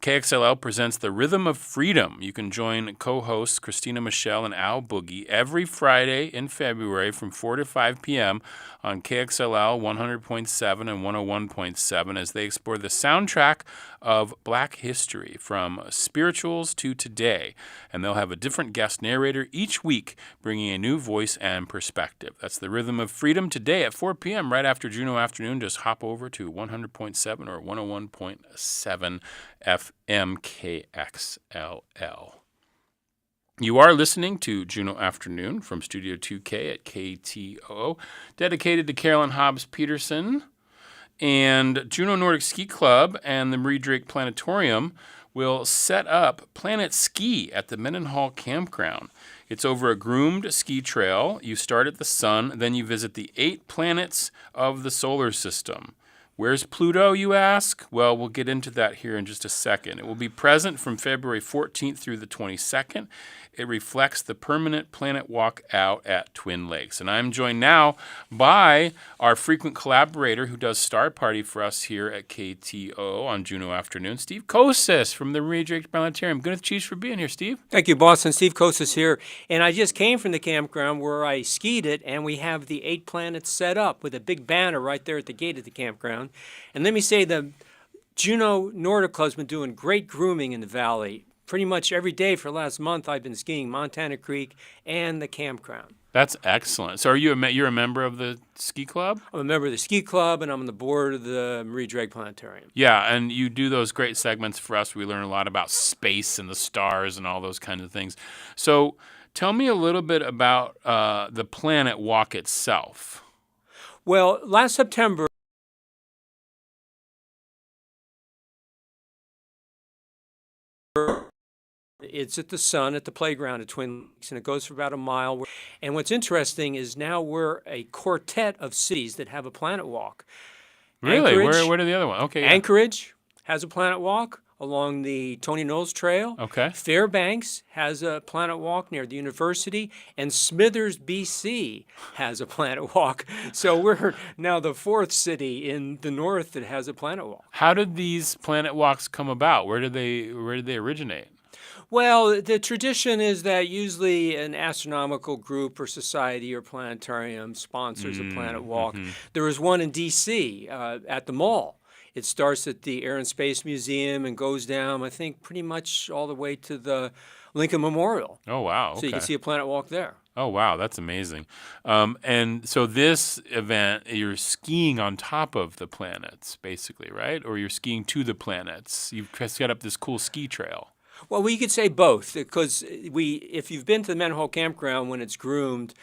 KXLL presents The Rhythm of Freedom. You can join co-hosts Christina Michelle and Al Boogie every Friday in February from 4 to 5 p.m. on KXLL 100.7 and 101.7 as they explore the soundtrack of Black history from spirituals to today. And they'll have a different guest narrator each week, bringing a new voice and perspective. That's The Rhythm of Freedom today at 4 p.m. right after Juneau Afternoon. Just hop over to 100.7 or 101.7 FM KXLL. You are listening to Juneau Afternoon from Studio 2K at KTOO, dedicated to Carolyn Hobbs Peterson. And Juneau Nordic Ski Club and the Marie Drake Planetarium will set up Planet Ski at the Mendenhall Campground. It's over a groomed ski trail. You start at the sun, then you visit the 8 planets of the solar system. Where's Pluto, you ask? Well, we'll get into that here in just a second. It will be present from February 14th through the 22nd. It reflects the permanent planet walk out at Twin Lakes. And I'm joined now by our frequent collaborator who does Star Party for us here at KTO on Juneau Afternoon, Steve Kosis from the Marie Drake Planetarium. Good cheese for being here, Steve. Thank you, Boston. Steve Kosis here. And I just came from the campground where I skied it, and we have the 8 planets set up with a big banner right there at the gate of the campground. And let me say the Juneau Nordic Club's been doing great grooming in the valley. Pretty much every day for the last month, I've been skiing Montana Creek and the campground. That's excellent. So you're a member of the ski club? I'm a member of the ski club, and I'm on the board of the Marie Drake Planetarium. Yeah, and you do those great segments for us. We learn a lot about space and the stars and all those kinds of things. So tell me a little bit about the planet walk itself. Well, last September, it's at the sun at the playground at Twin Lakes, and it goes for about a mile. And what's interesting is now we're a quartet of cities that have a planet walk. Really? Anchorage, Where are the other one? Okay. Yeah. Anchorage has a planet walk along the Tony Knowles Trail. Okay. Fairbanks has a planet walk near the university, and Smithers, BC has a planet walk. So we're now the 4th city in the north that has a planet walk. How did these planet walks come about? Where did they originate? Well, the tradition is that usually an astronomical group or society or planetarium sponsors a planet walk. There was one in D.C. At the mall. It starts at the Air and Space Museum and goes down, I think, pretty much all the way to the Lincoln Memorial. Oh, wow. Okay. So you can see a planet walk there. Oh, wow. That's amazing. And so this event, you're skiing on top of the planets, basically, right? Or you're skiing to the planets. You've set up this cool ski trail. Well, we could say both, because if you've been to the Mendenhall Campground when it's groomed,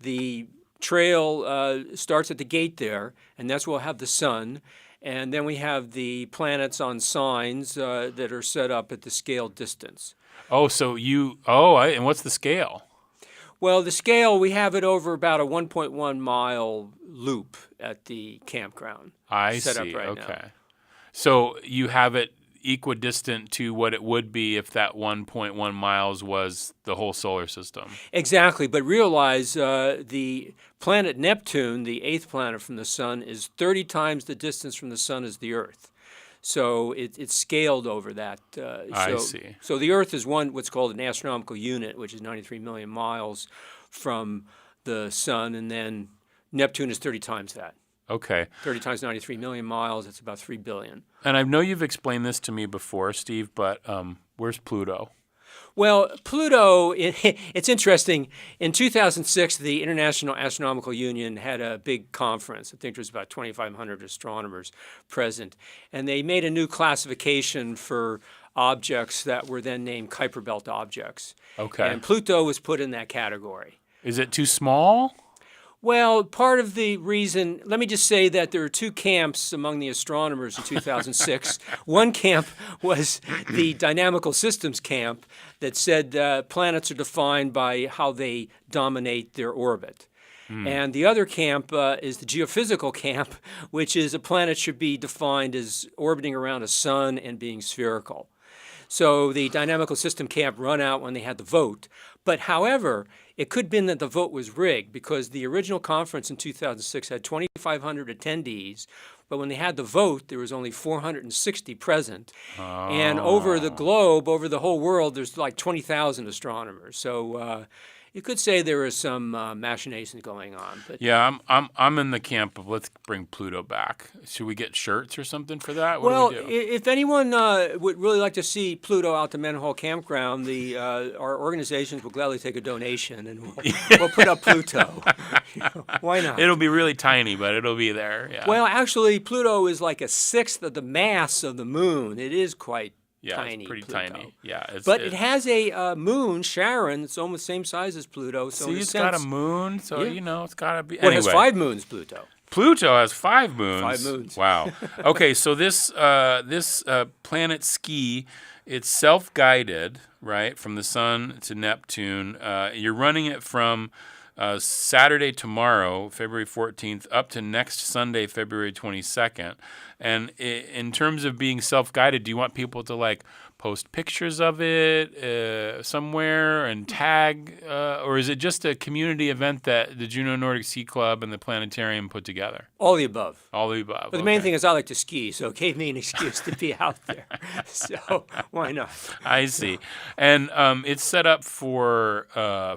the trail starts at the gate there, and that's where we'll have the sun. And then we have the planets on signs that are set up at the scale distance. Oh, so and what's the scale? Well, the scale, we have it over about a 1.1 mile loop at the campground. I set see. Up right Okay. now. So you have it equidistant to what it would be if that 1.1 miles was the whole solar system. Exactly, but realize the planet Neptune, the 8th planet from the sun, is 30 times the distance from the sun as the Earth. So it's scaled over that. I see. So the Earth is what's called an astronomical unit, which is 93 million miles from the sun, and then Neptune is 30 times that. Okay. 30 times 93 million miles, that's about 3 billion. And I know you've explained this to me before, Steve, but where's Pluto? Well, Pluto, it's interesting. In 2006, the International Astronomical Union had a big conference. I think there was about 2,500 astronomers present. And they made a new classification for objects that were then named Kuiper Belt objects. Okay. And Pluto was put in that category. Is it too small? Well, part of the reason, let me just say that there are 2 camps among the astronomers in 2006. One camp was the dynamical systems camp that said planets are defined by how they dominate their orbit. And the other camp is the geophysical camp, which is a planet should be defined as orbiting around a sun and being spherical. So the dynamical system camp run out when they had the vote. But however, it could have been that the vote was rigged because the original conference in 2006 had 2,500 attendees, but when they had the vote, there was only 460 present. And over the globe, over the whole world, there's like 20,000 astronomers. So you could say there is some machinations going on. But yeah, I'm in the camp of let's bring Pluto back. Should we get shirts or something for that? Well, do we do? If anyone would really like to see Pluto out the Mendenhall Campground, our organizations will gladly take a donation, and we'll put up Pluto. Why not? It'll be really tiny, but it'll be there. Yeah. Well, actually, Pluto is like a sixth of the mass of the moon. It is quite tiny. It's pretty Pluto. tiny. Yeah. But it has a moon, Charon. It's almost the same size as Pluto. So see, it's got a moon, so it's got to be. Well, anyway. it has 5 moons, Pluto. Pluto has 5 moons. 5 moons. Wow. Okay, so this planet ski, it's self-guided, right, from the sun to Neptune. You're running it from Saturday tomorrow, February 14th, up to next Sunday, February 22nd. And in terms of being self-guided, do you want people to like post pictures of it somewhere and tag, or is it just a community event that the Juneau Nordic Ski Club and the Planetarium put together? All the above. All the above. But the main thing is I like to ski, so it gave me an excuse to be out there. So why not? I see. And it's set up for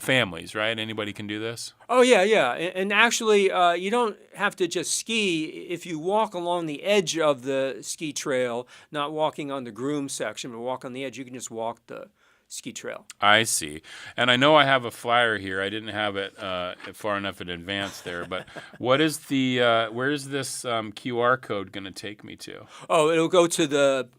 families, right? Anybody can do this? Oh, yeah. And actually, you don't have to just ski. If you walk along the edge of the ski trail, not walking on the groom section, but walk on the edge, you can just walk the ski trail. I see. And I know I have a flyer here. I didn't have it far enough in advance there. But what is the where is this QR code going to take me to? Oh, it'll go to the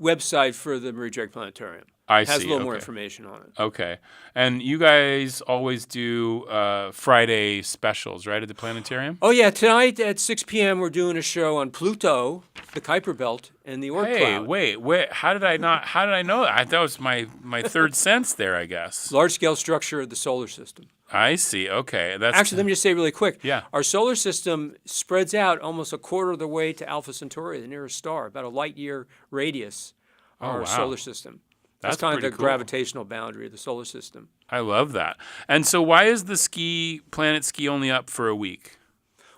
website for the Marie Drake Planetarium. I It has see. a little Okay. more information on it. Okay. And you guys always do Friday specials, right, at the Planetarium? Oh, yeah. Tonight at 6 p.m., we're doing a show on Pluto, the Kuiper Belt, and the Oort Hey, Cloud. wait. How did I know that? That was my third sense there, I guess. Large-scale structure of the solar system. I see. Okay. Actually, let me just say really quick. Yeah. Our solar system spreads out almost a quarter of the way to Alpha Centauri, the nearest star, about a light-year radius of Oh, our wow. solar system. That's kind of pretty the cool. gravitational boundary of the solar system. I love that. And so why is the Planet Ski only up for a week?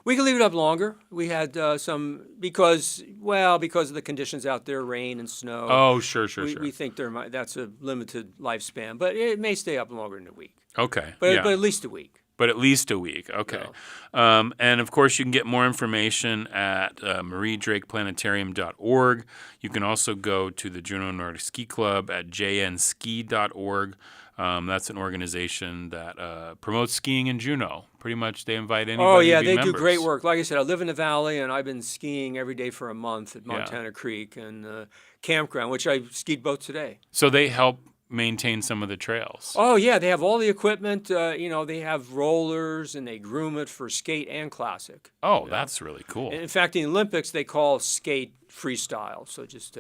We can leave it up longer. We had some because of the conditions out there, rain and snow. Oh, sure. We think that's a limited lifespan, but it may stay up longer than a week. Okay. But yeah. at least a week. But at least a week. Okay. And of course, you can get more information at mariedrakeplanetarium.org. You can also go to the Juneau Nordic Ski Club at jnski.org. That's an organization that promotes skiing in Juneau. Pretty much, they invite anybody. Oh yeah, to be they members. do great work. Like I said, I live in the valley, and I've been skiing every day for a month at Montana Creek and campground, which I skied both today. So they help maintain some of the trails. Oh yeah, they have all the equipment. They have rollers, and they groom it for skate and classic. Oh, that's really cool. In fact, in the Olympics, they call skate freestyle. So just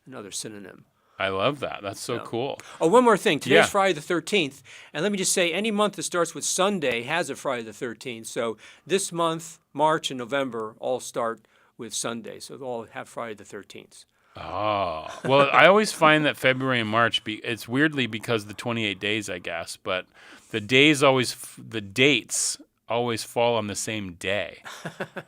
another synonym. I love that. That's so cool. Oh, one more thing. Today's Yeah. Friday the 13th. And let me just say, any month that starts with Sunday has a Friday the 13th. So this month, March and November, all start with Sunday. So they'll all have Friday the 13th. Oh, well, I always find that February and March, it's weirdly because the 28 days, I guess, but the dates always fall on the same day.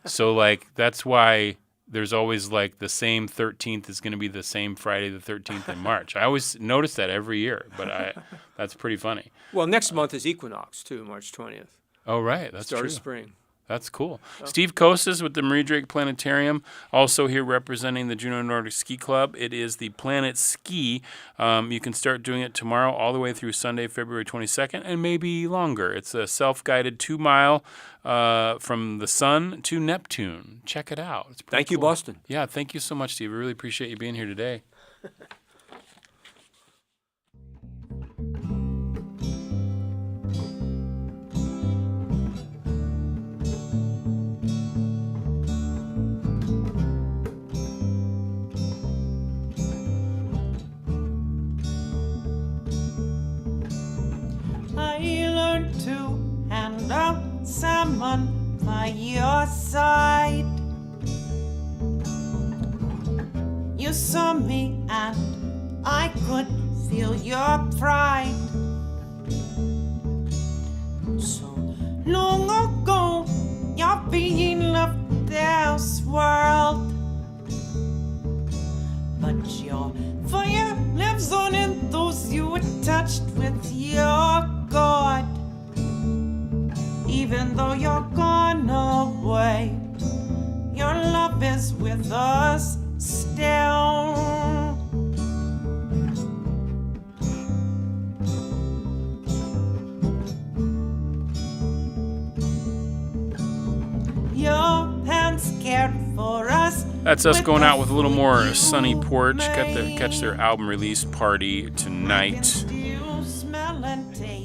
So, like, that's why there's always, like, the same 13th is going to be the same Friday the 13th in March. I always notice that every year, but that's pretty funny. Well, next month is equinox, too, March 20th. Oh, right. That's Start true. of spring. That's cool. Steve Kosas with the Marie Drake Planetarium, also here representing the Juneau Nordic Ski Club. It is the Planet Ski. You can start doing it tomorrow all the way through Sunday, February 22nd, and maybe longer. It's a self-guided 2-mile from the sun to Neptune. Check it out. It's pretty Thank you, cool. Boston. Yeah, thank you so much, Steve. I really appreciate you being here today. I learned to handle salmon by your side. You saw me and I could feel your pride. So long ago, you're being left this world. But your fire lives on in those you were touched with your God. Even though you're gone away, your love is with us still. Your hands cared for us. That's us going out with a little more Sunny Porch. Catch their album release party tonight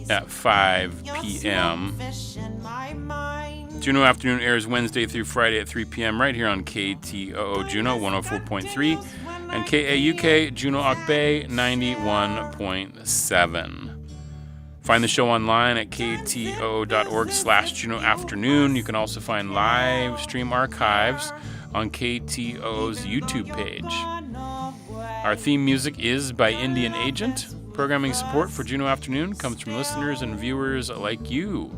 at 5 p.m. Juneau Afternoon airs Wednesday through Friday at 3 p.m. right here on KTOO Juneau 104.3 and KAUK Juneau Ock Bay 91.7. Find the show online at kto.org/Juneau Afternoon. You can also find live stream archives on KTO's YouTube page. Our theme music is by Indian Agent. Programming support for Juneau Afternoon comes from listeners and viewers like you.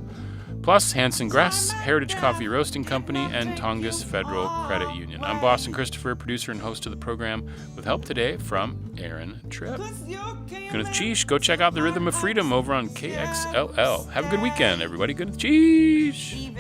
Plus, Hanson Gress, Heritage Coffee Roasting Company, and Tongass Federal Credit Union. I'm Boston Christopher, producer and host of the program, with help today from Aaron Tripp. Gwyneth Cheesh, go check out The Rhythm of Freedom over on KXLL. Have a good weekend, everybody. Gwyneth Cheesh.